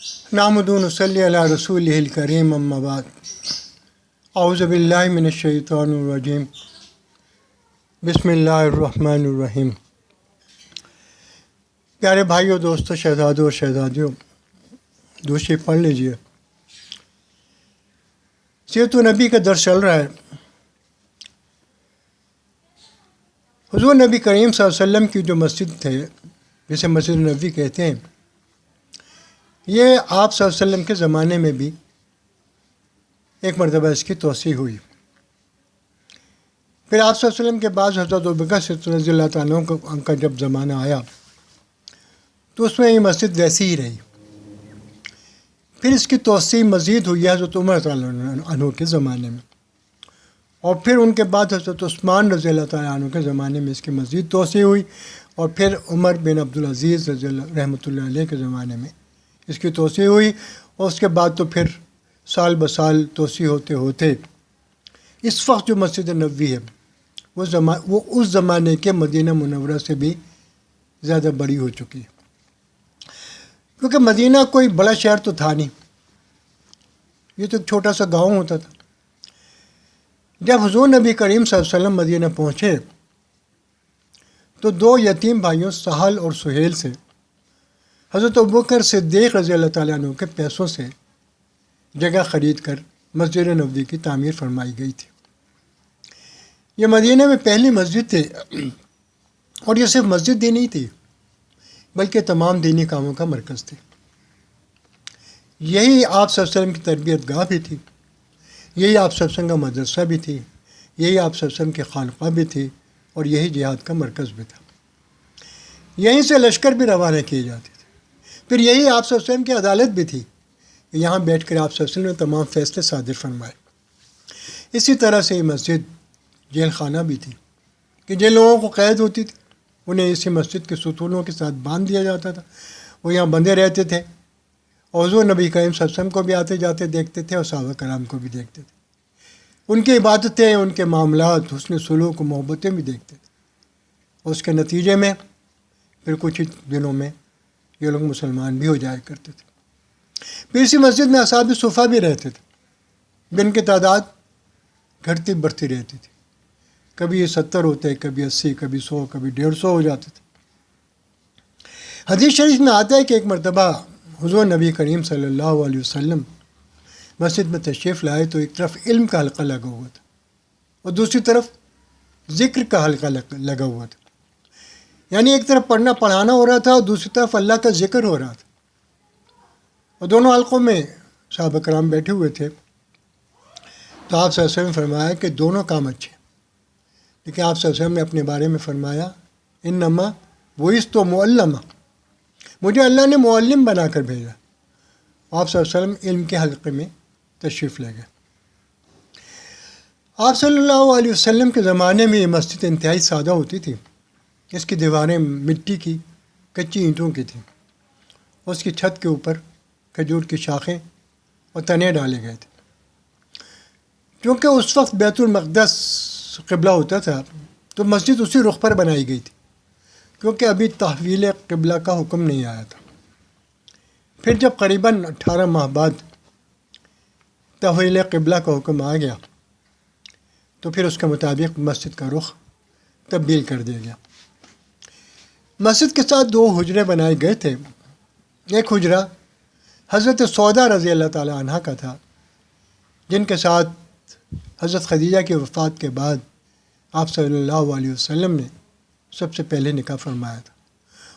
نحمدہ و نصلی علی رسولہ الکریم اما بعد اعوذ باللہ من الشیطان الرجیم بسم اللہ الرحمن الرحیم۔ پیارے بھائیوں، دوستوں، شہزادوں اور شہزادیوں، دوسری پڑھ لیجئے۔ سیرت النبی کا درس چل رہا ہے۔ حضور نبی کریم صلی اللہ علیہ وسلم کی جو مسجد ہے، جسے مسجد النبی کہتے ہیں، یہ آپ صلی اللہ علیہ وسلم کے زمانے میں بھی ایک مرتبہ اس کی توسیع ہوئی۔ پھر آپ صلی اللہ علیہ وسلم کے بعد حضرت ابوبکر صدیق رضی اللہ تعالیٰ عنہ کا جب زمانہ آیا تو اس میں یہ مسجد ویسی ہی رہی۔ پھر اس کی توسیع مزید ہوئی حضرت عمر رضی اللہ عنہ کے زمانے میں، اور پھر ان کے بعد حضرت عثمان رضی اللہ تعالیٰ عنہ کے زمانے میں اس کی مزید توسیع ہوئی، اور پھر عمر بن عبدالعزیز رضی اللہ رحمۃ اللہ علیہ کے زمانے میں اس کی توسیع ہوئی، اور اس کے بعد تو پھر سال بسال توسیع ہوتے ہوتے اس وقت جو مسجد نبوی ہے وہ اس زمانے کے مدینہ منورہ سے بھی زیادہ بڑی ہو چکی ہے، کیونکہ مدینہ کوئی بڑا شہر تو تھا نہیں، یہ تو ایک چھوٹا سا گاؤں ہوتا تھا۔ جب حضور نبی کریم صلی اللہ علیہ وسلم مدینہ پہنچے تو دو یتیم بھائیوں سہل اور سہیل سے حضرت ابوبکر صدیق رضی اللہ تعالیٰ عنہ کے پیسوں سے جگہ خرید کر مسجد نبوی کی تعمیر فرمائی گئی تھی۔ یہ مدینہ میں پہلی مسجد تھی، اور یہ صرف مسجد ہی نہیں تھی بلکہ تمام دینی کاموں کا مرکز تھی۔ یہی آپ صلی اللہ علیہ وسلم کی تربیت گاہ بھی تھی، یہی آپ صلی اللہ علیہ وسلم کا مدرسہ بھی تھی، یہی آپ صلی اللہ علیہ وسلم کی خانقاہ بھی تھی، اور یہی جہاد کا مرکز بھی تھا۔ یہیں سے لشکر بھی روانہ کیے جاتے تھے۔ پھر یہی آپ صلی اللہ علیہ وسلم کی عدالت بھی تھی، یہاں بیٹھ کر آپ صلی اللہ علیہ وسلم نے تمام فیصلے صادر فرمائے۔ اسی طرح سے یہ مسجد جیل خانہ بھی تھی کہ جن لوگوں کو قید ہوتی تھی انہیں اسی مسجد کے ستونوں کے ساتھ باندھ دیا جاتا تھا، وہ یہاں بندے رہتے تھے، اور حضور نبی کریم صلی اللہ علیہ وسلم کو بھی آتے جاتے دیکھتے تھے اور صحابہ کرام کو بھی دیکھتے تھے، ان کی عبادتیں، ان کے معاملات، حسن سلوک و محبتیں بھی دیکھتے تھے، اور اس کے نتیجے میں پھر کچھ ہی دنوں میں یہ لوگ مسلمان بھی ہو جایا کرتے تھے۔ پھر اسی مسجد میں اصحاب صفہ بھی رہتے تھے، جن کی تعداد گھٹتی بڑھتی رہتی تھی، کبھی یہ 70 ہوتے، کبھی 80، کبھی 100، کبھی 150 ہو جاتے تھے۔ حدیث شریف میں آتا ہے کہ ایک مرتبہ حضور نبی کریم صلی اللہ علیہ وسلم مسجد میں تشریف لائے تو ایک طرف علم کا حلقہ لگا ہوا تھا اور دوسری طرف ذکر کا حلقہ لگا ہوا تھا، یعنی ایک طرف پڑھنا پڑھانا ہو رہا تھا اور دوسری طرف اللہ کا ذکر ہو رہا تھا، اور دونوں حلقوں میں صحابہ کرام بیٹھے ہوئے تھے۔ تو آپ صلی اللہ علیہ وسلم نے فرمایا کہ دونوں کام اچھے، لیکن آپ صلی اللہ علیہ وسلم نے اپنے بارے میں فرمایا انما بعثت معلما، مجھے اللہ نے معلم بنا کر بھیجا۔ آپ صلی اللہ علیہ وسلم علم کے حلقے میں تشریف لے گئے۔ آپ صلی اللہ علیہ وسلم کے زمانے میں یہ مسجد انتہائی سادہ ہوتی تھی، اس کی دیواریں مٹی کی کچی اینٹوں کی تھیں، اس کی چھت کے اوپر کھجور کی شاخیں اور تنے ڈالے گئے تھے۔ کیونکہ اس وقت بیت المقدس قبلہ ہوتا تھا تو مسجد اسی رخ پر بنائی گئی تھی، کیونکہ ابھی تحویل قبلہ کا حکم نہیں آیا تھا۔ پھر جب قریباً 18 ماہ بعد تحویل قبلہ کا حکم آ گیا تو پھر اس کے مطابق مسجد کا رخ تبدیل کر دیا گیا۔ مسجد کے ساتھ 2 حجرے بنائے گئے تھے۔ ایک حجرہ حضرت سودا رضی اللہ تعالیٰ عنہ کا تھا، جن کے ساتھ حضرت خدیجہ کی وفات کے بعد آپ صلی اللہ علیہ وسلم نے سب سے پہلے نکاح فرمایا تھا،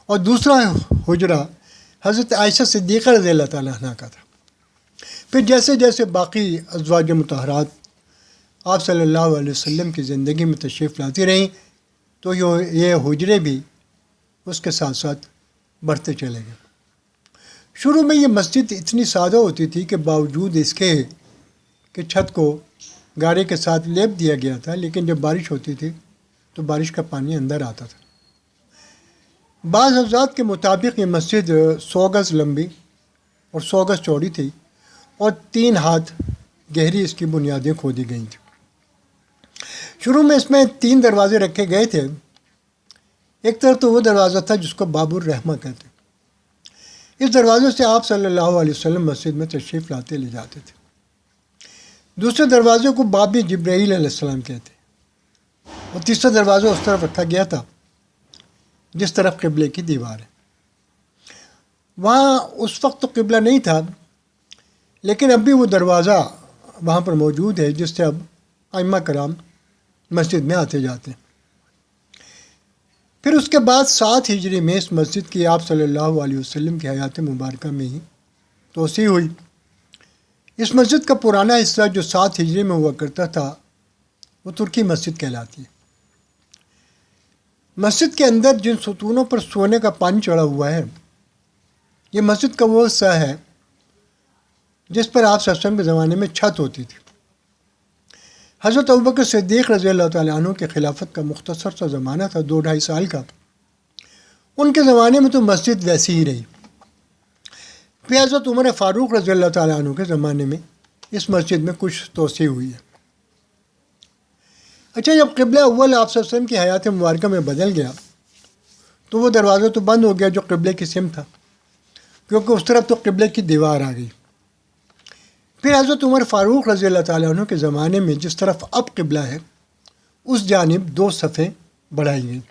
اور دوسرا حجرہ حضرت عائشہ صدیقہ رضی اللہ تعالیٰ عنہ کا تھا۔ پھر جیسے جیسے باقی ازواج مطہرات آپ صلی اللہ علیہ وسلم کی زندگی میں تشریف لاتی رہیں تو یہ حجرے بھی اس کے ساتھ ساتھ بڑھتے چلے گئے۔ شروع میں یہ مسجد اتنی سادہ ہوتی تھی کہ باوجود اس کے کہ چھت کو گارے کے ساتھ لیپ دیا گیا تھا، لیکن جب بارش ہوتی تھی تو بارش کا پانی اندر آتا تھا۔ بعض حضرات کے مطابق یہ مسجد 100 گز لمبی اور 100 گز چوڑی تھی، اور 3 ہاتھ گہری اس کی بنیادیں کھودی گئی تھیں۔ شروع میں اس میں 3 دروازے رکھے گئے تھے۔ ایک طرف تو وہ دروازہ تھا جس کو باب الرحمہ کہتے، اس دروازے سے آپ صلی اللہ علیہ وسلم مسجد میں تشریف لاتے لے جاتے تھے۔ دوسرے دروازے کو باب جبرائیل علیہ السلام کہتے ہیں، اور تیسرا دروازہ اس طرف رکھا گیا تھا جس طرف قبلے کی دیوار ہے۔ وہاں اس وقت تو قبلہ نہیں تھا، لیکن اب بھی وہ دروازہ وہاں پر موجود ہے جس سے اب ائمہ کرام مسجد میں آتے جاتے ہیں۔ پھر اس کے بعد 7 ہجری میں اس مسجد کی آپ صلی اللہ علیہ وسلم کی حیات مبارکہ میں ہی توسیع ہوئی۔ اس مسجد کا پرانا حصہ جو 7 ہجری میں ہوا کرتا تھا وہ ترکی مسجد کہلاتی ہے۔ مسجد کے اندر جن ستونوں پر سونے کا پانی چڑھا ہوا ہے، یہ مسجد کا وہ حصہ ہے جس پر آپ صلی اللہ علیہ وسلم کے زمانے میں چھت ہوتی تھی۔ حضرت ابوبکر صدیق رضی اللہ تعالیٰ عنہ کے خلافت کا مختصر سا زمانہ تھا، 2-2.5 سال کا۔ ان کے زمانے میں تو مسجد ویسی ہی رہی۔ پھر حضرت عمر فاروق رضی اللہ تعالیٰ عنہ کے زمانے میں اس مسجد میں کچھ توسیع ہوئی ہے۔ اچھا، جب قبلہ اول آپ صلی اللہ علیہ وسلم کی حیات مبارکہ میں بدل گیا تو وہ دروازہ تو بند ہو گیا جو قبلے کی سمت تھا، کیونکہ اس طرف تو قبلے کی دیوار آ گئی۔ پھر حضرت عمر فاروق رضی اللہ تعالیٰ عنہ کے زمانے میں جس طرف اب قبلہ ہے اس جانب 2 صفیں بڑھائی گئیں۔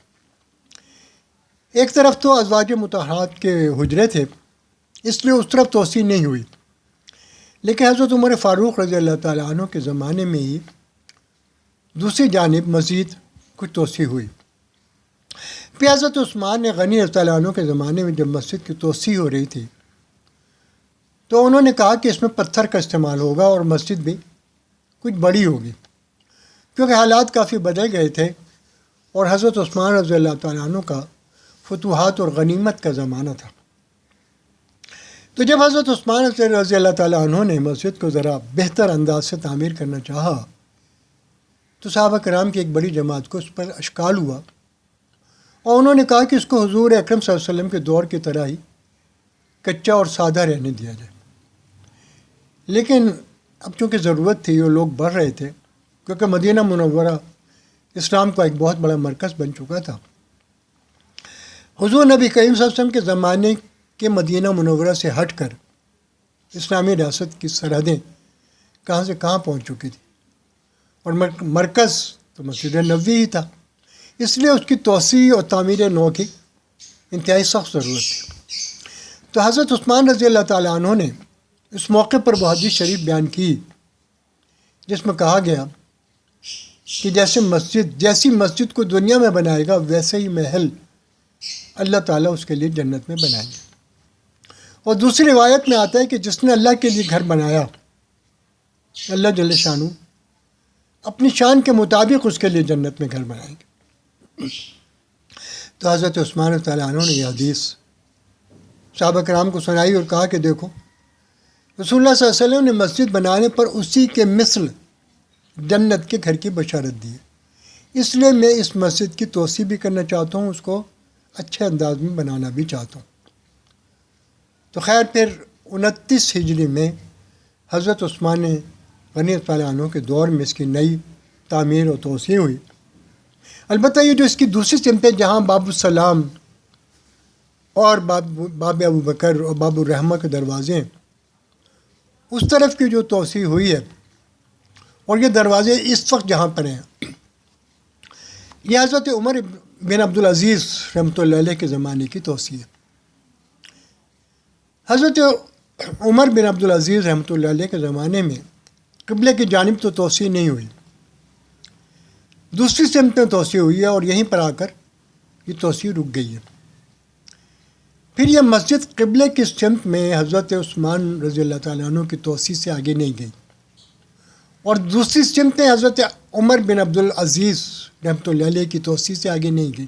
ایک طرف تو ازواج مطہرات کے حجرے تھے، اس لیے اس طرف توسیع نہیں ہوئی، لیکن حضرت عمر فاروق رضی اللہ تعالیٰ عنہ کے زمانے میں ہی دوسری جانب مزید کچھ توسیع ہوئی۔ پھر حضرت عثمان غنی رضی اللہ عنہ کے زمانے میں جب مسجد کی توسیع ہو رہی تھی تو انہوں نے کہا کہ اس میں پتھر کا استعمال ہوگا اور مسجد بھی کچھ بڑی ہوگی، کیونکہ حالات کافی بدل گئے تھے اور حضرت عثمان رضی اللہ تعالیٰ عنہ کا فتوحات اور غنیمت کا زمانہ تھا۔ تو جب حضرت عثمان رضی اللہ تعالیٰ عنہ نے مسجد کو ذرا بہتر انداز سے تعمیر کرنا چاہا تو صحابہ کرام کی ایک بڑی جماعت کو اس پر اشکال ہوا، اور انہوں نے کہا کہ اس کو حضور اکرم صلی اللہ علیہ وسلم کے دور کی طرح ہی کچا اور سادہ رہنے دیا جائے۔ لیکن اب چونکہ ضرورت تھی اور لوگ بڑھ رہے تھے، کیونکہ مدینہ منورہ اسلام کا ایک بہت بڑا مرکز بن چکا تھا۔ حضور نبی کریم صلی اللہ علیہ وسلم کے زمانے کے مدینہ منورہ سے ہٹ کر اسلامی ریاست کی سرحدیں کہاں سے کہاں پہنچ چکی تھی، اور مرکز تو مسجد نبوی ہی تھا، اس لیے اس کی توسیع اور تعمیر نو کی انتہائی سخت ضرورت تھی۔ تو حضرت عثمان رضی اللہ تعالیٰ عنہ نے اس موقع پر وہ حدیث شریف بیان کی جس میں کہا گیا کہ جیسی مسجد کو دنیا میں بنائے گا ویسے ہی محل اللہ تعالیٰ اس کے لیے جنت میں بنائیں گے۔ اور دوسری روایت میں آتا ہے کہ جس نے اللہ کے لیے گھر بنایا، اللہ جل شانہ اپنی شان کے مطابق اس کے لیے جنت میں گھر بنائیں گے۔ تو حضرت عثمان رضی اللہ عنہ نے یہ حدیث صحابہ کرام کو سنائی اور کہا کہ دیکھو، رسول اللہ صلی اللہ علیہ وسلم نے مسجد بنانے پر اسی کے مثل جنت کے گھر کی بشارت دی ہے، اس لیے میں اس مسجد کی توسیع بھی کرنا چاہتا ہوں، اس کو اچھے انداز میں بنانا بھی چاہتا ہوں۔ تو خیر، پھر 29 ہجری میں حضرت عثمان غنی رضی اللہ عنہ کے دور میں اس کی نئی تعمیر و توسیع ہوئی۔ البتہ یہ جو اس کی دوسری سمت ہے جہاں باب السلام اور باب ابو بکر اور باب الرحمہ کے دروازے ہیں، اس طرف کی جو توسیع ہوئی ہے، اور یہ دروازے اس وقت جہاں پر ہیں، یہ حضرت عمر بن عبدالعزیز رحمۃ اللہ علیہ کے زمانے کی توسیع ہے۔ حضرت عمر بن عبدالعزیز رحمۃ اللہ علیہ کے زمانے میں قبلے کی جانب تو توسیع نہیں ہوئی، دوسری سمت میں توسیع ہوئی ہے، اور یہیں پر آ کر یہ توسیع رک گئی ہے۔ پھر یہ مسجد قبلے کی سمت میں حضرت عثمان رضی اللہ تعالیٰ عنہ کی توسیع سے آگے نہیں گئی، اور دوسری سمت میں حضرت عمر بن عبدالعزیز رحمۃ اللہ علیہ کی توسیع سے آگے نہیں گئی۔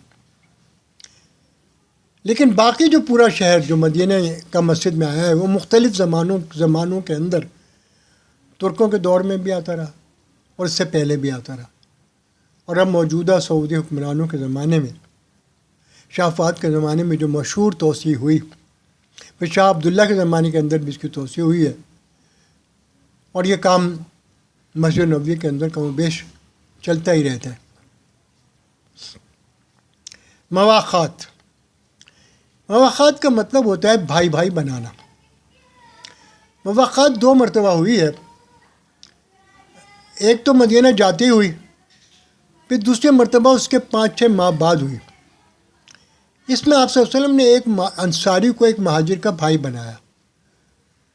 لیکن باقی جو پورا شہر جو مدینہ کا مسجد میں آیا ہے وہ مختلف زمانوں کے اندر ترکوں کے دور میں بھی آتا رہا اور اس سے پہلے بھی آتا رہا، اور اب موجودہ سعودی حکمرانوں کے زمانے میں، شاہ فہد کے زمانے میں جو مشہور توسیع ہوئی، پھر شاہ عبداللہ کے زمانے کے اندر بھی اس کی توسیع ہوئی ہے، اور یہ کام مسجد نبوی کے اندر کم و بیش چلتا ہی رہتا ہے۔ مواقعات، مواخات کا مطلب ہوتا ہے بھائی بھائی بنانا. مواخات 2 مرتبہ ہوئی ہے. ایک تو مدینہ جاتے ہی ہوئی، پھر دوسری مرتبہ اس کے 5-6 ماہ بعد ہوئی. اس میں آپ صلی اللہ علیہ وسلم نے ایک انصاری کو ایک مہاجر کا بھائی بنایا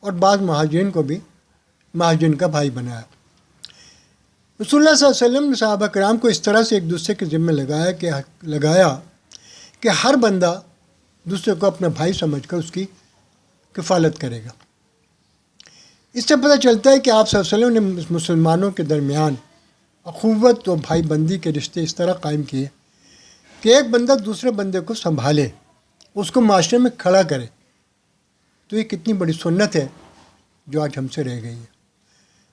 اور بعض مہاجرین کو بھی مہاجرین کا بھائی بنایا. رسول اللہ صلی اللہ علیہ وسلم نے صحابہ کرام کو اس طرح سے ایک دوسرے کے ذمہ لگایا کہ ہر بندہ دوسرے کو اپنا بھائی سمجھ کر اس کی کفالت کرے گا. اس سے پتہ چلتا ہے کہ آپ صلی اللہ علیہ وسلم نے مسلمانوں کے درمیان اخوت و بھائی بندی کے رشتے اس طرح قائم کیے کہ ایک بندہ دوسرے بندے کو سنبھالے، اس کو معاشرے میں کھڑا کرے. تو یہ کتنی بڑی سنت ہے جو آج ہم سے رہ گئی ہے.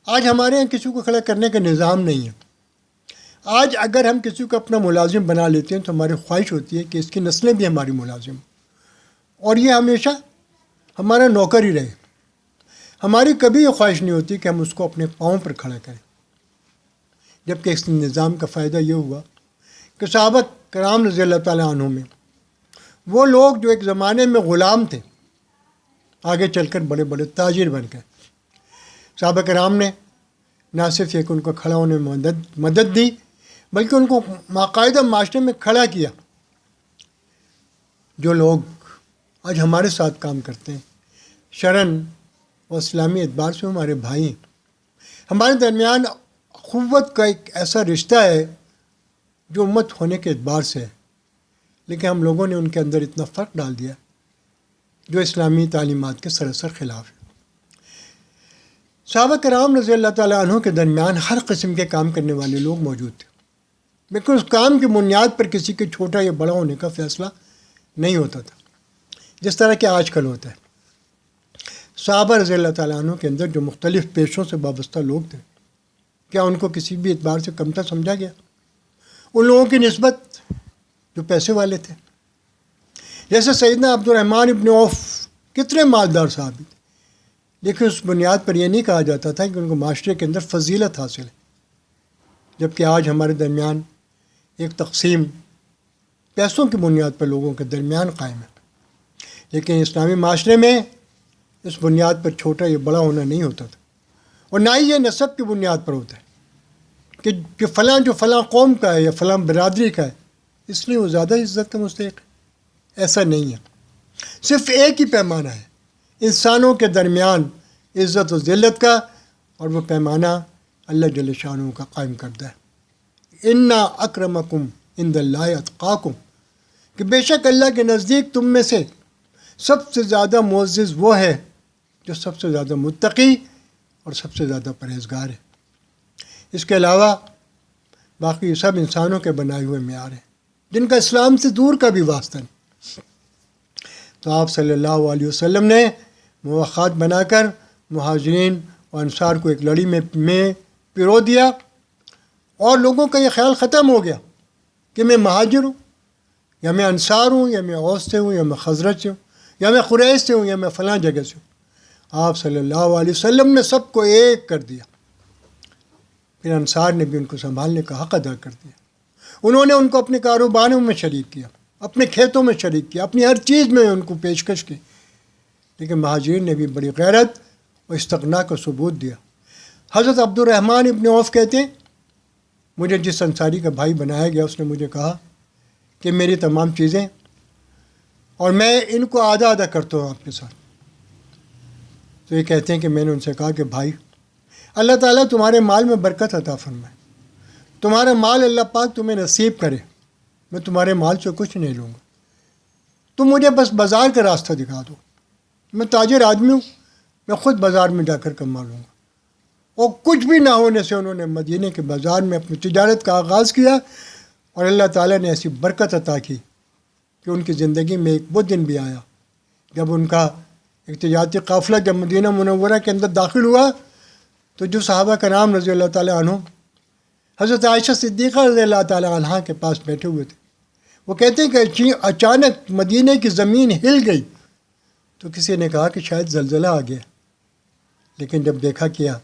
آج ہمارے یہاں کسی کو کھڑا کرنے کا نظام نہیں ہے. آج اگر ہم کسی کو اپنا ملازم بنا لیتے ہیں تو ہماری خواہش ہوتی ہے کہ اس کی نسلیں بھی ہماری ملازم ہوں اور یہ ہمیشہ ہمارا نوکر ہی رہے. ہماری کبھی یہ خواہش نہیں ہوتی کہ ہم اس کو اپنے پاؤں پر کھڑا کریں. جبکہ اس نظام کا فائدہ یہ ہوا کہ صحابہ کرام رضی اللہ تعالیٰ عنہ میں وہ لوگ جو ایک زمانے میں غلام تھے آگے چل کر بڑے بڑے تاجر بن گئے. صحابہ کرام نے نہ صرف ایک ان کو کھڑا ہونے میں مدد دی بلکہ ان کو باقاعدہ معاشرے میں کھڑا کیا. جو لوگ آج ہمارے ساتھ کام کرتے ہیں شرعاً اور اسلامی اعتبار سے ہمارے بھائی ہیں. ہمارے درمیان اخوت کا ایک ایسا رشتہ ہے جو امت ہونے کے اعتبار سے ہے، لیکن ہم لوگوں نے ان کے اندر اتنا فرق ڈال دیا جو اسلامی تعلیمات کے سراسر خلاف ہے. صحابہ کرام رضی اللہ تعالیٰ عنہ کے درمیان ہر قسم کے کام کرنے والے لوگ موجود تھے، لیکن اس کام کی بنیاد پر کسی کے چھوٹا یا بڑا ہونے کا فیصلہ نہیں ہوتا تھا جس طرح کہ آج کل ہوتا ہے. صحابہ رضی اللہ تعالیٰ عنہ کے اندر جو مختلف پیشوں سے وابستہ لوگ تھے، کیا ان کو کسی بھی اعتبار سے کمتر سمجھا گیا؟ ان لوگوں کی نسبت جو پیسے والے تھے، جیسے سیدنا عبد الرحمن ابن عوف کتنے مالدار صحابی تھے، لیکن اس بنیاد پر یہ نہیں کہا جاتا تھا کہ ان کو معاشرے کے اندر فضیلت حاصل ہے. جبکہ آج ہمارے درمیان ایک تقسیم پیسوں کی بنیاد پر لوگوں کے درمیان قائم ہے، لیکن اسلامی معاشرے میں اس بنیاد پر چھوٹا یا بڑا ہونا نہیں ہوتا تھا، اور نہ ہی یہ نسب کی بنیاد پر ہوتا ہے کہ فلاں جو فلاں قوم کا ہے یا فلاں برادری کا ہے اس لیے وہ زیادہ عزت کا مستحق ہے. ایسا نہیں ہے. صرف ایک ہی پیمانہ ہے انسانوں کے درمیان عزت و ذلت کا، اور وہ پیمانہ اللہ جل شانہ کا قائم کردہ ہے. انا اکرمکم عند اللہ اتقاکم، کہ بے شک اللہ کے نزدیک تم میں سے سب سے زیادہ معزز وہ ہے جو سب سے زیادہ متقی اور سب سے زیادہ پرہیزگار ہے. اس کے علاوہ باقی سب انسانوں کے بنائے ہوئے معیار ہیں جن کا اسلام سے دور کا بھی واسطہ نہیں. تو آپ صلی اللہ علیہ وسلم نے مواخات بنا کر مہاجرین و انصار کو ایک لڑی میں پرو دیا، اور لوگوں کا یہ خیال ختم ہو گیا کہ میں مہاجر ہوں یا میں انصار ہوں یا میں اوس سے ہوں یا میں خزرج سے ہوں یا میں قریش سے ہوں یا میں فلاں جگہ سے ہوں. آپ صلی اللہ علیہ وسلم نے سب کو ایک کر دیا. پھر انصار نے بھی ان کو سنبھالنے کا حق ادا کر دیا. انہوں نے ان کو اپنے کاروباروں میں شریک کیا، اپنے کھیتوں میں شریک کیا، اپنی ہر چیز میں ان کو پیشکش کی. لیکن مہاجرین نے بھی بڑی غیرت اور استغنا کا ثبوت دیا. حضرت عبد الرحمن ابن عوف کہتے ہیں مجھے جس انصاری کا بھائی بنایا گیا اس نے مجھے کہا کہ میری تمام چیزیں اور میں ان کو آدھا آدھا کرتا ہوں آپ کے ساتھ. تو یہ کہتے ہیں کہ میں نے ان سے کہا کہ بھائی اللہ تعالیٰ تمہارے مال میں برکت عطا فرمائے، تمہارا مال اللہ پاک تمہیں نصیب کرے، میں تمہارے مال سے کچھ نہیں لوں گا، تم مجھے بس بازار کا راستہ دکھا دو. میں تاجر آدمی ہوں، میں خود بازار میں جا کر کما لوں گا. اور کچھ بھی نہ ہونے سے انہوں نے مدینے کے بازار میں اپنی تجارت کا آغاز کیا، اور اللہ تعالیٰ نے ایسی برکت عطا کی کہ ان کی زندگی میں ایک وہ دن بھی آیا جب ان کا ایک تجارتی قافلہ جب مدینہ منورہ کے اندر داخل ہوا تو جو صحابہ کرام رضی اللہ تعالیٰ عنہ حضرت عائشہ صدیقہ رضی اللہ تعالیٰ عنہ کے پاس بیٹھے ہوئے تھے، وہ کہتے ہیں کہ اچانک مدینہ کی زمین ہل گئی. تو کسی نے کہا کہ شاید زلزلہ آ گیا، لیکن جب دیکھا کیا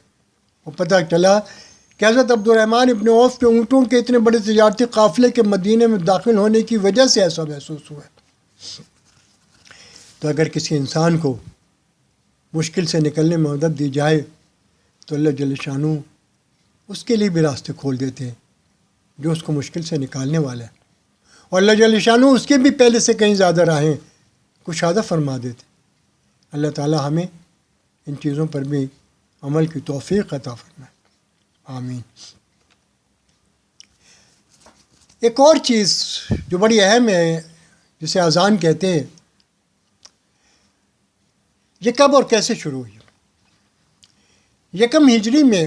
وہ پتہ چلا کہ حضرت عبد الرحمن ابن عوف کے اونٹوں کے اتنے بڑے تجارتی قافلے کے مدینہ میں داخل ہونے کی وجہ سے ایسا محسوس ہوا. تو اگر کسی انسان کو مشکل سے نکلنے میں مدد دی جائے تو اللہ جل شانہ اس کے لیے بھی راستے کھول دیتے ہیں جو اس کو مشکل سے نکالنے والا ہے، اور اللہ جل شانہ اس کے بھی پہلے سے کہیں زیادہ راہیں کشادہ فرما دیتے۔ اللہ تعالی ہمیں ان چیزوں پر بھی عمل کی توفیق عطا فرمائے، آمین۔ ایک اور چیز جو بڑی اہم ہے جسے اذان کہتے ہیں، یہ کب اور کیسے شروع ہوئی؟ یکم ہجری میں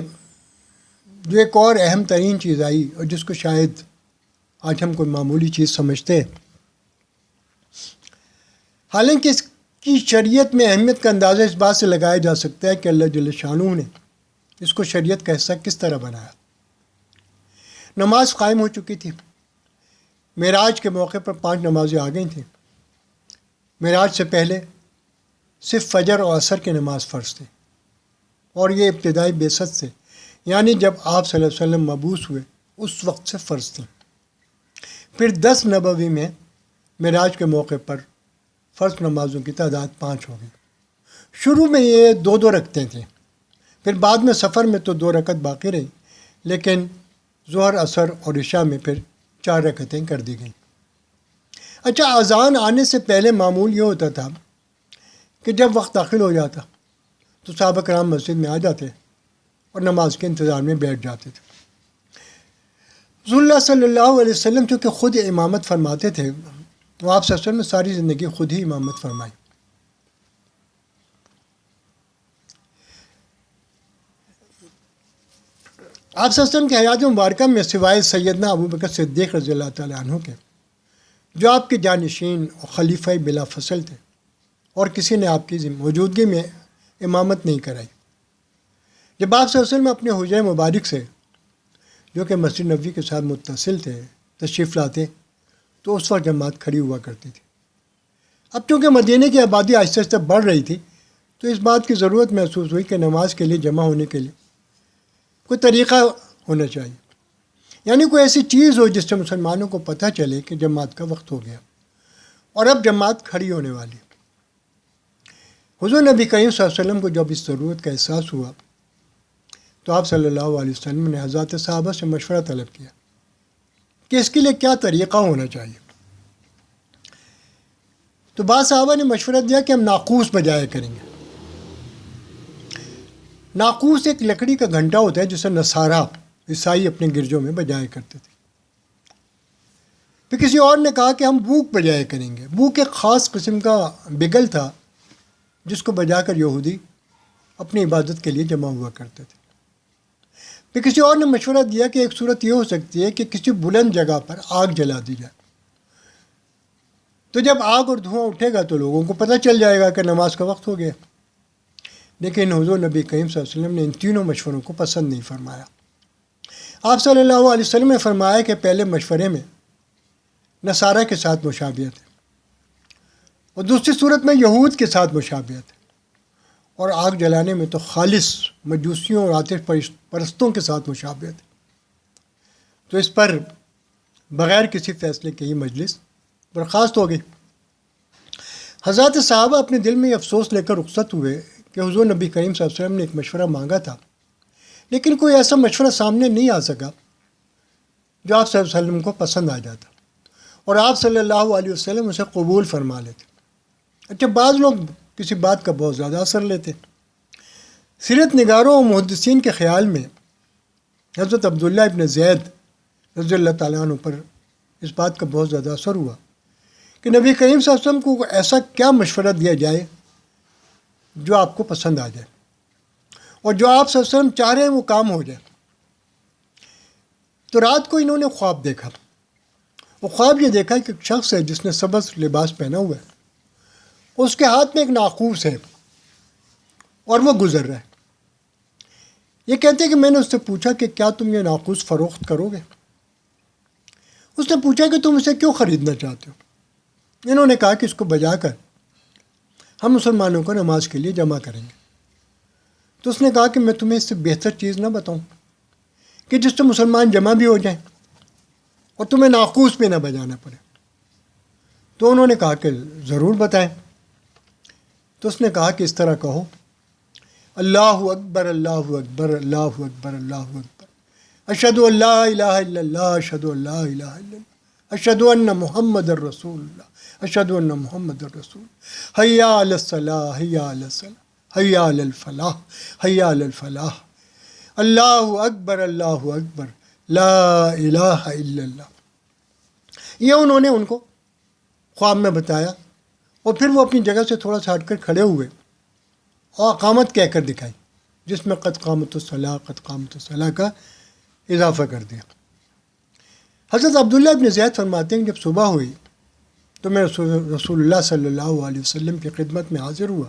جو ایک اور اہم ترین چیز آئی اور جس کو شاید آج ہم کوئی معمولی چیز سمجھتے ہیں، حالانکہ اس کی شریعت میں اہمیت کا اندازہ اس بات سے لگایا جا سکتا ہے کہ اللہ جل شانہ نے اس کو شریعت کا حصہ کس طرح بنایا۔ نماز قائم ہو چکی تھی، معراج کے موقع پر 5 نمازیں آ گئی تھیں۔ معراج سے پہلے صرف فجر اور عصر کی نماز فرض تھی، اور یہ ابتدائی بعثت سے یعنی جب آپ صلی اللہ علیہ وسلم مبعوث ہوئے اس وقت سے فرض تھیں۔ پھر 10 نبوی میں معراج کے موقع پر فرض نمازوں کی تعداد 5 ہو گئی۔ شروع میں یہ 2 رکعتیں تھیں، پھر بعد میں سفر میں تو 2 رکعت باقی رہیں، لیکن ظہر، عصر اور عشاء میں پھر 4 رکعتیں کر دی گئیں۔ اچھا، اذان آنے سے پہلے معمول یہ ہوتا تھا کہ جب وقت داخل ہو جاتا تو صحابہ کرام مسجد میں آ جاتے اور نماز کے انتظار میں بیٹھ جاتے تھے۔ رسول اللہ صلی اللہ علیہ وسلم چونکہ خود امامت فرماتے تھے، تو آپ صلی اللہ علیہ وسلم نے ساری زندگی خود ہی امامت فرمائی۔ آپ صلی اللہ علیہ وسلم کی حیات مبارکہ میں سوائے سیدنا ابوبکر صدیق رضی اللہ تعالیٰ عنہ کے، جو آپ کے جانشین اور خلیفہ بلا فصل تھے، اور کسی نے آپ کی موجودگی میں امامت نہیں کرائی۔ جب آپ صلی اللہ علیہ وسلم اپنے حجرہ مبارک سے، جو کہ مسجد نبوی کے ساتھ متصل تھے، تشریف لاتے تو اس وقت جماعت کھڑی ہوا کرتی تھی۔ اب چونکہ مدینہ کی آبادی آہستہ آہستہ بڑھ رہی تھی تو اس بات کی ضرورت محسوس ہوئی کہ نماز کے لیے جمع ہونے کے لیے کوئی طریقہ ہونا چاہیے، یعنی کوئی ایسی چیز ہو جس سے مسلمانوں کو پتہ چلے کہ جماعت کا وقت ہو گیا اور اب جماعت کھڑی ہونے والی۔ حضور نبی کریم صلی اللہ علیہ وسلم کو جب اس ضرورت کا احساس ہوا تو آپ صلی اللہ علیہ وسلم نے حضرات صحابہ سے مشورہ طلب کیا کہ اس کے لیے کیا طریقہ ہونا چاہیے۔ تو بعض صحابہ نے مشورہ دیا کہ ہم ناقوس بجایا کریں گے۔ ناقوس ایک لکڑی کا گھنٹا ہوتا ہے جسے نصارہ عیسائی اپنے گرجوں میں بجایا کرتے تھے۔ پھر کسی اور نے کہا کہ ہم بوک بجایا کریں گے۔ بوک ایک خاص قسم کا بگل تھا جس کو بجا کر یہودی اپنی عبادت کے لیے جمع ہوا کرتے تھے۔ پھر کسی اور نے مشورہ دیا کہ ایک صورت یہ ہو سکتی ہے کہ کسی بلند جگہ پر آگ جلا دی جائے، تو جب آگ اور دھواں اٹھے گا تو لوگوں کو پتہ چل جائے گا کہ نماز کا وقت ہو گیا۔ لیکن حضور نبی کریم صلی اللہ علیہ وسلم نے ان تینوں مشوروں کو پسند نہیں فرمایا۔ آپ صلی اللہ علیہ وسلم نے فرمایا کہ پہلے مشورے میں نصارہ کے ساتھ مشابہت ہے، اور دوسری صورت میں یہود کے ساتھ مشابہت ہے، اور آگ جلانے میں تو خالص مجوسیوں اور آتش پرستوں کے ساتھ مشابہت ہے۔ تو اس پر بغیر کسی فیصلے کے ہی مجلس برخاست ہو گئی۔ حضرات صحابہ اپنے دل میں یہ افسوس لے کر رخصت ہوئے کہ حضور نبی کریم صلی اللہ علیہ وسلم نے ایک مشورہ مانگا تھا، لیکن کوئی ایسا مشورہ سامنے نہیں آ سکا جو آپ صلی اللہ علیہ وسلم کو پسند آ جاتا، اور آپ صلی اللہ علیہ وسلم اسے قبول فرما لیتے۔ اچھا، بعض لوگ کسی بات کا بہت زیادہ اثر لیتے۔ سیرت نگاروں اور محدثین کے خیال میں حضرت عبداللہ ابن زید رضی اللہ تعالیٰ عنہ پر اس بات کا بہت زیادہ اثر ہوا کہ نبی کریم صلی اللہ علیہ وسلم کو ایسا کیا مشورہ دیا جائے جو آپ کو پسند آ جائے، اور جو آپ صلی اللہ علیہ وسلم چاہ رہے ہیں وہ کام ہو جائے۔ تو رات کو انہوں نے خواب دیکھا۔ وہ خواب یہ دیکھا کہ ایک شخص ہے جس نے سبز لباس پہنا ہوا ہے، اس کے ہاتھ میں ایک ناقوس ہے اور وہ گزر رہا ہے۔ یہ کہتے ہیں کہ میں نے اس سے پوچھا کہ کیا تم یہ ناقوس فروخت کرو گے؟ اس نے پوچھا کہ تم اسے کیوں خریدنا چاہتے ہو؟ انہوں نے کہا کہ اس کو بجا کر ہم مسلمانوں کو نماز کے لیے جمع کریں گے۔ تو اس نے کہا کہ میں تمہیں اس سے بہتر چیز نہ بتاؤں کہ جس سے مسلمان جمع بھی ہو جائیں اور تمہیں ناقوس بھی نہ بجانا پڑے؟ تو انہوں نے کہا کہ ضرور بتائیں۔ تو اس نے کہا کہ اس طرح کہو، اللہ اکبر اللہ اکبر اللہ اکبر اللہ اکبر، اشہد ان لا الہ الا اللہ اشہد ان لا الہ الا اللہ اشہد ان محمد الرسول اللہ اشہد ان محمد الرسول، حی علی الصلاۃ حی علی الصلاۃ حی علی الفلاح حی علی الفلاح، اللہ اکبر لا الہ الا اللہ۔ یہ انہوں نے ان کو خواب میں بتایا، اور پھر وہ اپنی جگہ سے تھوڑا سا ہٹ کر کھڑے ہوئے اور اقامت کہہ کر دکھائی، جس میں قد قامت الصلاۃ کا اضافہ کر دیا۔ حضرت عبداللہ ابن زید فرماتے ہیں کہ جب صبح ہوئی تو میں رسول اللہ صلی اللہ علیہ وسلم کی خدمت میں حاضر ہوا،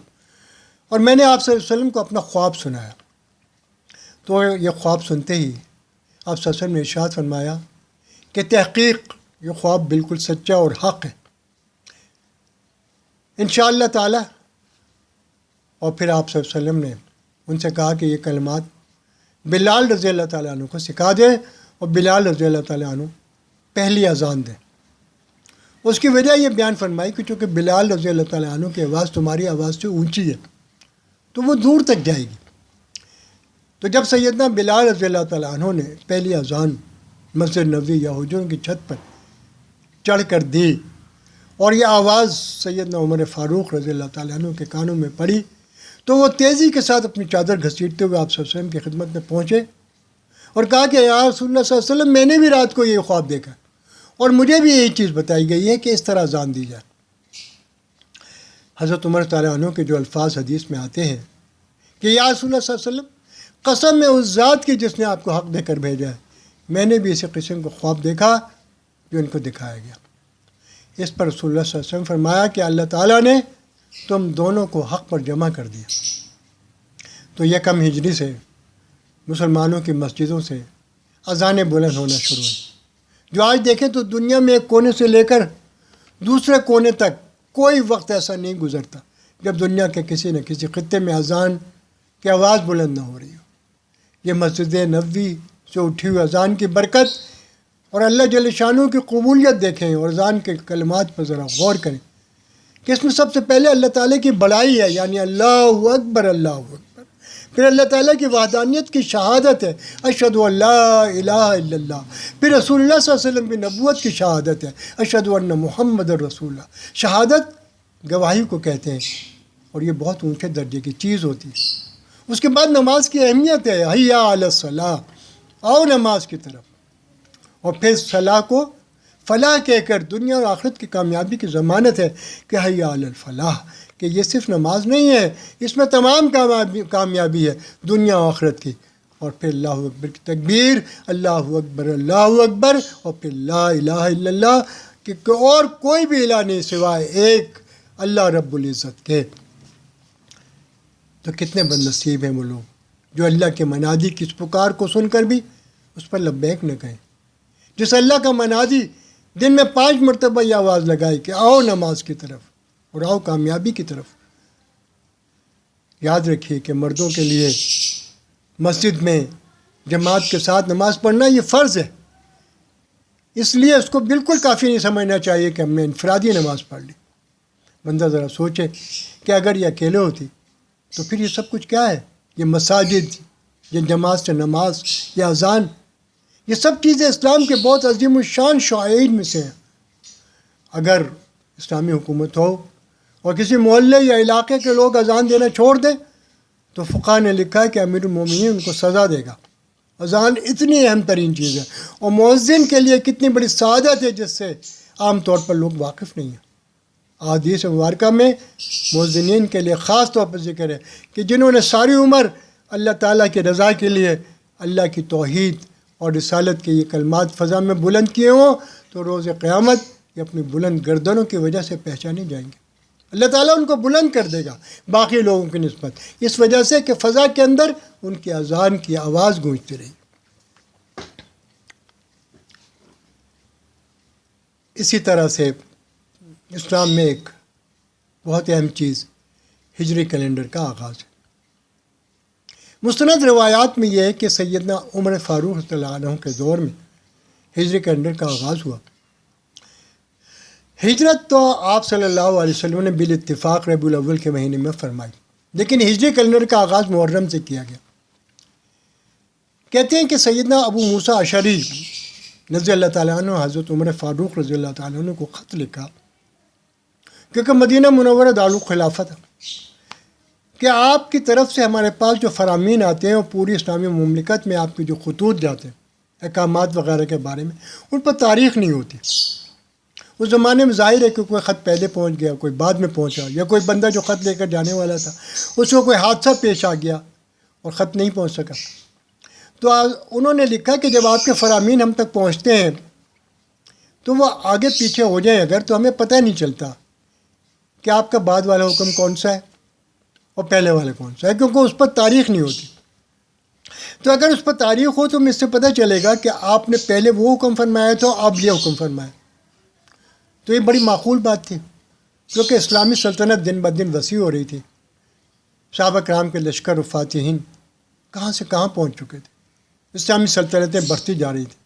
اور میں نے آپ صلی اللہ علیہ وسلم کو اپنا خواب سنایا۔ تو یہ خواب سنتے ہی آپ صلی اللہ علیہ وسلم نے ارشاد فرمایا کہ تحقیق یہ خواب بالکل سچا اور حق ہے انشاءاللہ تعالی۔ اور پھر آپ صلی اللہ علیہ وسلم نے ان سے کہا کہ یہ کلمات بلال رضی اللہ تعالیٰ عنہ کو سکھا دیں، اور بلال رضی اللہ تعالیٰ عنہ پہلی اذان دیں۔ اس کی وجہ یہ بیان فرمائی کہ چونکہ بلال رضی اللہ تعالیٰ عنہ کی آواز تمہاری آواز سے اونچی ہے تو وہ دور تک جائے گی۔ تو جب سیدنا بلال رضی اللہ تعالیٰ عنہ نے پہلی اذان مسجد نبوی یا حجروں کی چھت پر چڑھ کر دی، اور یہ آواز سیدنا عمر فاروق رضی اللہ تعالیٰ عنہ کے کانوں میں پڑی، تو وہ تیزی کے ساتھ اپنی چادر گھسیٹتے ہوئے آپ صلی اللہ علیہ وسلم کی خدمت میں پہنچے اور کہا کہ یا رسول اللہ صلی اللہ علیہ وسلم، میں نے بھی رات کو یہ خواب دیکھا، اور مجھے بھی یہی چیز بتائی گئی ہے کہ اس طرح اذان دی جائے۔ حضرت عمر تعالیٰ عنہ کے جو الفاظ حدیث میں آتے ہیں کہ یا رسول اللہ صلی اللہ علیہ وسلم، قسم ہے اس ذات کی جس نے آپ کو حق دے کر بھیجا ہے، میں نے بھی اسی قسم کو خواب دیکھا جو ان کو دکھایا گیا۔ اس پر رسول اللہ صلی اللہ علیہ وسلم فرمایا کہ اللہ تعالیٰ نے تم دونوں کو حق پر جمع کر دیا۔ تو یکم ہجری سے مسلمانوں کی مسجدوں سے اذانیں بلند ہونا شروع ہوئی، جو آج دیکھیں تو دنیا میں ایک کونے سے لے کر دوسرے کونے تک کوئی وقت ایسا نہیں گزرتا جب دنیا کے کسی نہ کسی خطے میں اذان کی آواز بلند نہ ہو رہی ہو۔ یہ مسجد نبوی سے اٹھی ہوئی اذان کی برکت اور اللہ جل شانہ کی قبولیت دیکھیں، اور اذان کے کلمات پر ذرا غور کریں کہ اس میں سب سے پہلے اللہ تعالیٰ کی بڑائی ہے، یعنی اللہ اکبر اللہ اکبر، پھر اللہ تعالیٰ کی وحدانیت کی شہادت ہے، اشہد ان لا الہ الا اللہ، پھر رسول اللہ صلی اللہ علیہ وسلم کی نبوت کی شہادت ہے، اشہد ان محمد الرسول اللہ۔ شہادت گواہی کو کہتے ہیں، اور یہ بہت اونچے درجے کی چیز ہوتی ہے۔ اس کے بعد نماز کی اہمیت ہے، حی علی الصلاۃ، آؤ نماز کی طرف، اور پھر صلاح کو فلاح کہہ کر دنیا اور آخرت کی کامیابی کی ضمانت ہے کہ حی علی الفلاح، کہ یہ صرف نماز نہیں ہے، اس میں تمام کامیابی ہے دنیا و آخرت کی۔ اور پھر اللہ اکبر کی تکبیر، اللہ اکبر، اور پھر لا الہ الا اللہ، کہ اور کوئی بھی الہ نہیں سوائے ایک اللہ رب العزت کے۔ تو کتنے بد نصیب ہیں وہ لوگ جو اللہ کے منادی کی اس پکار کو سن کر بھی اس پر لبیک نہ کہیں۔ جس اللہ کا منادی دن میں 5 مرتبہ یہ آواز لگائی کہ آؤ نماز کی طرف اور آؤ کامیابی کی طرف۔ یاد رکھیے کہ مردوں کے لیے مسجد میں جماعت کے ساتھ نماز پڑھنا یہ فرض ہے، اس لیے اس کو بالکل کافی نہیں سمجھنا چاہیے کہ ہم نے انفرادی نماز پڑھ لی۔ بندہ ذرا سوچے کہ اگر یہ اکیلے ہوتی تو پھر یہ سب کچھ کیا ہے؟ یہ مساجد، یہ جماعت سے نماز، یہ اذان، یہ سب چیزیں اسلام کے بہت عظیم الشان شعائر میں سے ہیں۔ اگر اسلامی حکومت ہو اور کسی محلے یا علاقے کے لوگ اذان دینا چھوڑ دیں تو فقہ نے لکھا ہے کہ امیر المومنین ان کو سزا دے گا۔ اذان اتنی اہم ترین چیز ہے، اور مؤذن کے لیے کتنی بڑی سعادت ہے جس سے عام طور پر لوگ واقف نہیں ہیں۔ احادیث مبارکہ میں مؤذنین کے لیے خاص طور پر ذکر ہے کہ جنہوں نے ساری عمر اللہ تعالیٰ کی رضا کے لیے اللہ کی توحید اور رسالت کے یہ کلمات فضا میں بلند کیے ہوں تو روز قیامت یہ اپنی بلند گردنوں کی وجہ سے پہچانے جائیں گے۔ اللہ تعالیٰ ان کو بلند کر دے گا باقی لوگوں کی نسبت، اس وجہ سے کہ فضا کے اندر ان کی اذان کی آواز گونجتی رہی۔ اسی طرح سے اسلام میں ایک بہت اہم چیز ہجری کیلنڈر کا آغاز ہے۔ مستند روایات میں یہ ہے کہ سیدنا عمر فاروق رضی اللہ عنہ کے دور میں ہجری کیلنڈر کا آغاز ہوا۔ ہجرت تو آپ صلی اللہ علیہ وسلم نے بالاتفاق ربیع الاول کے مہینے میں فرمائی، لیکن ہجری کیلنڈر کا آغاز محرم سے کیا گیا۔ کہتے ہیں کہ سیدنا ابو موسیٰ اشعری رضی اللہ تعالیٰ عنہ حضرت عمر فاروق رضی اللہ تعالیٰ عنہ کو خط لکھا، کیونکہ مدینہ منورہ دارالخلافہ تھا، کہ آپ کی طرف سے ہمارے پاس جو فرامین آتے ہیں اور پوری اسلامی مملکت میں آپ کے جو خطوط جاتے ہیں احکامات وغیرہ کے بارے میں، ان پر تاریخ نہیں ہوتی۔ اس زمانے میں ظاہر ہے کہ کوئی خط پہلے پہنچ گیا، کوئی بعد میں پہنچا، یا کوئی بندہ جو خط لے کر جانے والا تھا اس کو کوئی حادثہ پیش آ گیا اور خط نہیں پہنچ سکا۔ تو انہوں نے لکھا کہ جب آپ کے فرامین ہم تک پہنچتے ہیں تو وہ آگے پیچھے ہو جائیں اگر، تو ہمیں پتہ نہیں چلتا کہ آپ کا بعد والا حکم کون سا ہے اور پہلے والا کون سا ہے، کیونکہ اس پر تاریخ نہیں ہوتی۔ تو اگر اس پر تاریخ ہو تو ہمیں اس سے پتہ چلے گا کہ آپ نے پہلے وہ حکم فرمایا تھا، اب یہ حکم فرمایا۔ تو یہ بڑی معقول بات تھی، کیونکہ اسلامی سلطنت دن بدن وسیع ہو رہی تھی، صحابہ کرام کے لشکر و فاتحین کہاں سے کہاں پہنچ چکے تھے، اسلامی سلطنتیں بڑھتی جا رہی تھیں۔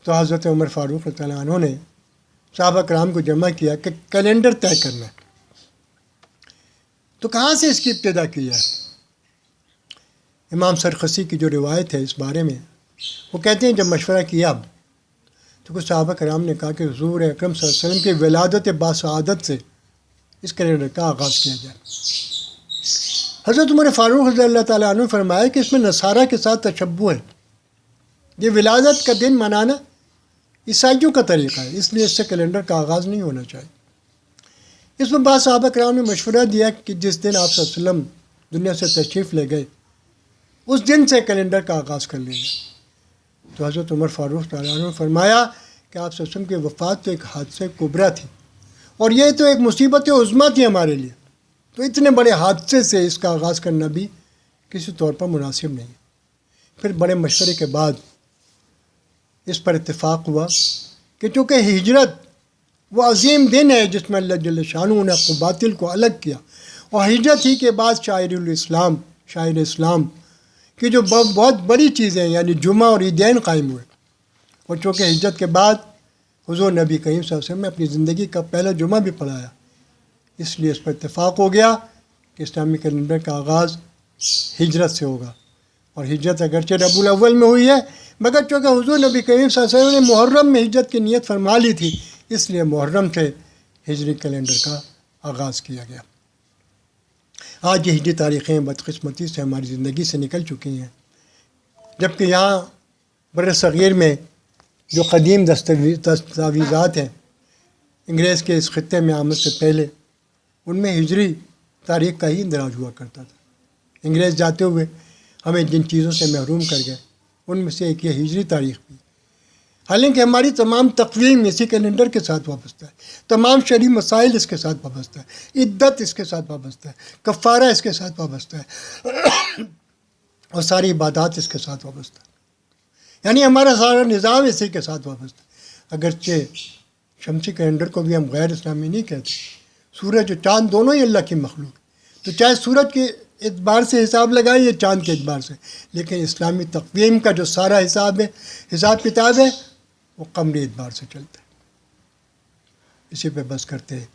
تو حضرت عمر فاروق رضی اللہ عنہ نے صحابہ کرام کو جمع کیا کہ کیلنڈر طے کرنا ہے۔ تو کہاں سے اس کی ابتدا کی ہے؟ امام سرخسی کی جو روایت ہے اس بارے میں، وہ کہتے ہیں جب مشورہ کیا تو کچھ صحابہ کرام نے کہا کہ حضور اکرم صلی اللہ علیہ وسلم کی ولادت باسعادت سے اس کیلنڈر کا آغاز کیا جائے۔ حضرت عمر فاروق رضی اللہ تعالیٰ عنہ فرمایا کہ اس میں نصارہ کے ساتھ تشبہ ہے، یہ ولادت کا دن منانا عیسائیوں کا طریقہ ہے، اس لیے اس سے کیلنڈر کا آغاز نہیں ہونا چاہیے۔ اس میں بعض صحابہ کرام نے مشورہ دیا کہ جس دن آپ صلی اللہ علیہ وسلم دنیا سے تشریف لے گئے اس دن سے کیلنڈر کا آغاز کر لیا جائے۔ تو حضرت عمر فاروق تعالیٰ عنہ نے فرمایا کہ آپ صلی اللہ علیہ وسلم کی وفات تو ایک حادثہ کبریٰ تھی، اور یہ تو ایک مصیبت عظمیٰ تھی ہمارے لیے، تو اتنے بڑے حادثے سے اس کا آغاز کرنا بھی کسی طور پر مناسب نہیں۔ پھر بڑے مشورے کے بعد اس پر اتفاق ہوا کہ چونکہ ہجرت وہ عظیم دن ہے جس میں اللہ جل شانہ نے حق و باطل کو الگ کیا، اور ہجرت ہی کے بعد شاعر اسلام کی جو بہت بڑی چیزیں یعنی جمعہ اور عیدین قائم ہوئے، اور چونکہ ہجرت کے بعد حضور نبی کریم صلی اللہ علیہ وسلم نے اپنی زندگی کا پہلا جمعہ بھی پڑھایا، اس لیے اس پر اتفاق ہو گیا کہ اسلامی کیلنڈر کا آغاز ہجرت سے ہوگا۔ اور ہجرت اگرچہ ربیع الاول میں ہوئی ہے، مگر چونکہ حضور نبی کریم صلی اللہ علیہ وسلم نے محرم میں ہجرت کی نیت فرما لی تھی، اس لیے محرم سے ہجری کیلنڈر کا آغاز کیا گیا۔ آج یہ ہجری تاریخیں بدقسمتی سے ہماری زندگی سے نکل چکی ہیں، جبکہ یہاں بر صغیر میں جو قدیم دستاویزات ہیں انگریز کے اس خطے میں آمد سے پہلے، ان میں ہجری تاریخ کا ہی اندراج ہوا کرتا تھا۔ انگریز جاتے ہوئے ہمیں جن چیزوں سے محروم کر گئے ان میں سے ایک یہ ہجری تاریخ بھی، حالانکہ ہماری تمام تقویم اسی کیلنڈر کے ساتھ وابستہ ہے، تمام شرعی مسائل اس کے ساتھ وابستہ ہے، عدت اس کے ساتھ وابستہ ہے، کفارہ اس کے ساتھ وابستہ ہے، اور ساری عبادات اس کے ساتھ وابستہ ہے، یعنی ہمارا سارا نظام اسی کے ساتھ وابستہ ہے۔ اگرچہ شمسی کیلنڈر کو بھی ہم غیر اسلامی نہیں کہتے، سورج اور چاند دونوں ہی اللہ کی مخلوق ہے، تو چاہے سورج کے اعتبار سے حساب لگائیں یا چاند کے اعتبار سے، لیکن اسلامی تقویم کا جو سارا حساب کتاب ہے وہ قمری اعتبار سے چلتا ہے۔ اسی پہ بس کرتے ہیں،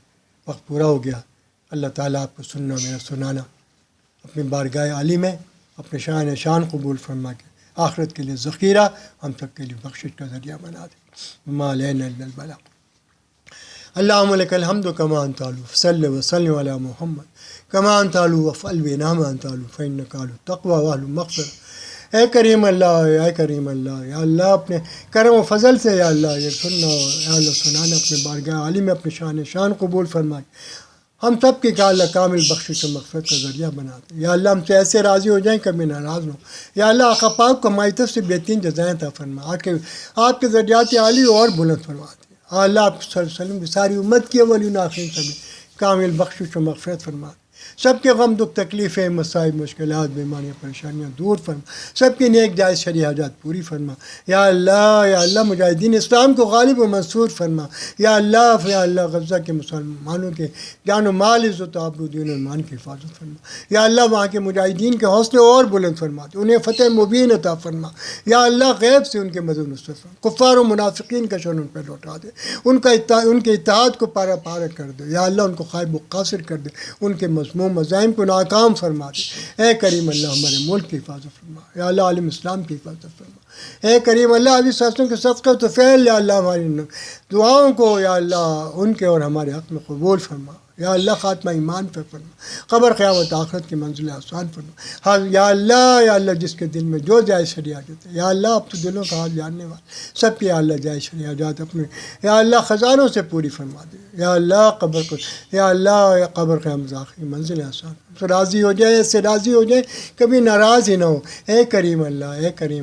وقت پورا ہو گیا۔ اللہ تعالیٰ آپ کو سننا میرا سنانا اپنی بارگاہ عالی میں اپنے شان قبول فرما کے آخرت کے لیے ذخیرہ، ہم سب کے لیے بخشش کا ذریعہ بنا دے۔ ما علینا الا البلاغ۔ اللہم لک الحمد کما انت اہل، صلی وسلم علی محمد کما انت اہل وافعل بنا ما انت اہل فانک اہل التقوی واہل المغفرۃ۔ اے کریم اللہ، اے کریم اللہ، یا اللہ اپنے کرم و فضل سے یا اللہ یہ سننا، یا اللہ سنانا اپنے بارگاہ عالی میں اپنے شان قبول فرمائے، ہم سب کی کا اللہ کامل بخشش و مغفرت کا ذریعہ بنا دے۔ یا اللہ ہم سے ایسے راضی ہو جائیں کبھی ناراض نہ ہو۔ یا اللہ آقا پاک کو ہماری طرف سے بہترین جزائیں عطا فرما، آپ کے ذریعات عالی اور بلند فرما دے۔ اللہ آپ صلی اللہ علیہ وسلم کی ساری امت کی اولین آخرین سبھی کامل بخشش و مغفرت فرما دے۔ سب کے غم دکھ تکلیفیں مسائل مشکلات بیماریاں پریشانیاں دور فرما، سب کی نیک جائز شرعی حاجات پوری فرما، یا اللہ مجاہدین اسلام کو غالب و منصور فرما، یا اللہ غزہ کے مسلمانوں کے جان و مال عزت و آبرو دین و ایمان کی حفاظت فرما، یا اللہ وہاں کے مجاہدین کے حوصلے اور بلند فرما دے، انہیں فتح مبین عطا فرما، یا اللہ غیب سے ان کے مدد نصرت فرما، کفار و منافقین کا شر ان پہ لوٹا دے، ان کے اتحاد کو پارا پارا کر دے، یا اللہ ان کو خائب و قاصر کر دے، ان کے مضموم مزاحم کو ناکام فرما دے، اے کریم اللہ ہمارے ملک کی حفاظت فرما، یا اللہ عالم اسلام کی حفاظت فرما، اے کریم اللہ ابھی ساتھوں کے صدقہ تو فعل، یا اللہ ہماری دعاؤں کو یا اللہ ان کے اور ہمارے حق میں قبول فرما، یا اللہ خاتمہ ایمان پر فرما، قبر قیامت آخرت کی منزل آسان فرما، ہاں یا اللہ جس کے دل میں جو جائز شرعی حاجت ہے، یا اللہ اب تو دلوں کا حال جاننے والا، سب کی یا اللہ جائز شرعی حاجات اپنے یا اللہ خزانوں سے پوری فرما دے، یا اللہ قبر قیامت آخری منزل آسان تو راضی ہو جائے، اس سے راضی ہو جائے، کبھی ناراض ہی نہ ہو، اے کریم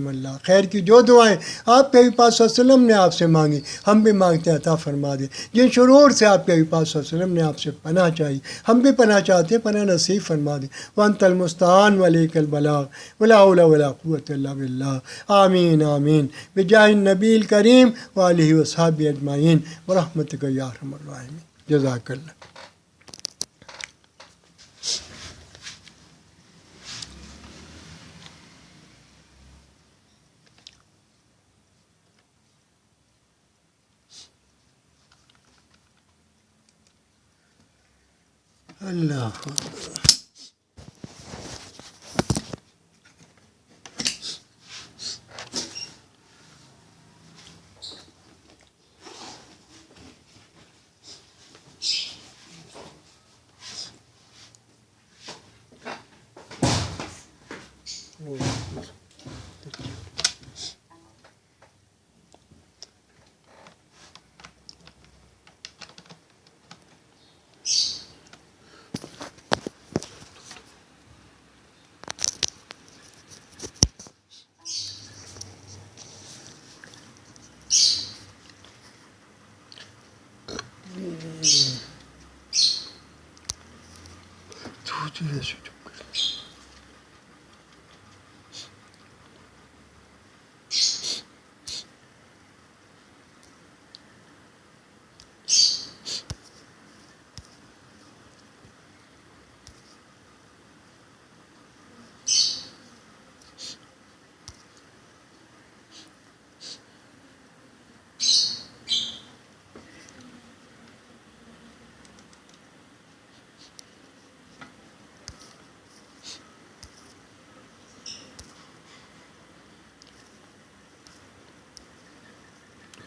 اللہ خیر کی جو دعائیں آپ کے پاس صلی اللہ علیہ وسلم نے آپ سے مانگی ہم بھی مانگتے ہیں، عطا فرما دے، جن شرور سے آپ کے پاس صلی اللہ علیہ وسلم نے آپ سے پناہ چاہی ہم بھی پناہ چاہتے ہیں، پناہ نصیب فرما دے، وانت المستعان وعلیک البلاغ ولا حول ولا قوۃ الا باللہ، آمین بجاہ النبی الکریم وآلہ وصحبہ اجمعین برحمتک یا ارحم الراحمین، جزاک اللہ۔ اللہ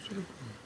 شروع